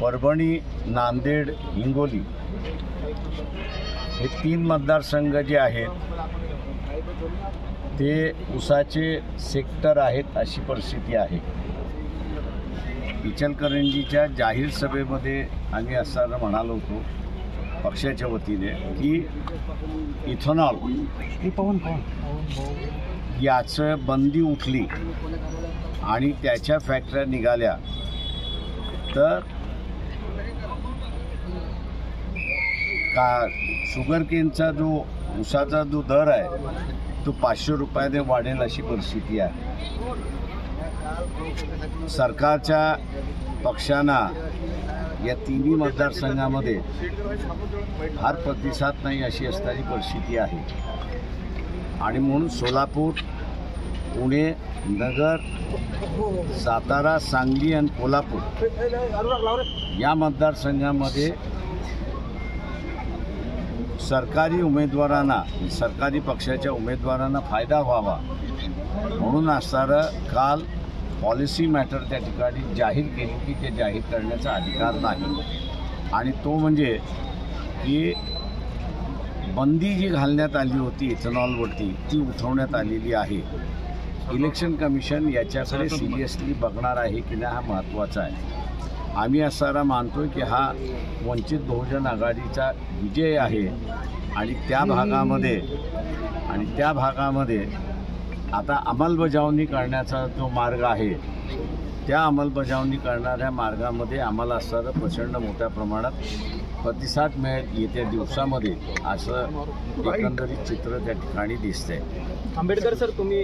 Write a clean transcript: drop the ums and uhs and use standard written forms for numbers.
परभणी, नांदेड, हिंगोली हे 3 मतदारसंघ जे आहेत ते ऊसाचे सेक्टर आहेत अशी परिस्थिती आहे। इचलकरंजीच्या जाहीर सभेमध्ये आम्ही असं म्हणालो होतो पक्षाच्या वतीने की इथेनॉल याचं बंदी उठली आणि त्याच्या फॅक्टऱ्या निघाल्या तर शुगर केनचा जो ऊसाचा जो दर आहे तो 500 रुपयाने वाढेल अशी परिस्थिती आहे। सरकारच्या पक्षांना या 3 मतदारसंघामध्ये फार प्रतिसाद नाही अशी असणारी परिस्थिती आहे आणि म्हणून सोलापूर, पुणे, नगर, सातारा, सांगली आणि कोल्हापूर या मतदारसंघामध्ये सरकारी उमेदवारांना, सरकारी पक्षाच्या उमेदवारांना फायदा व्हावा म्हणून असणारं काल पॉलिसी मॅटर त्या ठिकाणी जाहीर केली की ते जाहीर करण्याचा अधिकार नाही आणि तो म्हणजे की बंदी जी घालण्यात आली होती इथेनॉलवरती ती उठवण्यात आलेली आहे। इलेक्शन कमिशन याच्याकडे सिरियसली बघणार आहे की नाही हा महत्त्वाचा आहे। आम्ही असारा मानतोय की हा वंचित बहुजन आघाडीचा विजय आहे आणि त्या भागामध्ये आता अंमलबजावणी करण्याचा जो मार्ग आहे त्या अंमलबजावणी करणाऱ्या मार्गामध्ये आम्हाला असणारं प्रचंड मोठ्या प्रमाणात प्रतिसाद मिळेल येत्या दिवसामध्ये असं एकंदरीत चित्र त्या ठिकाणी दिसतंय। आंबेडकर सर, तुम्ही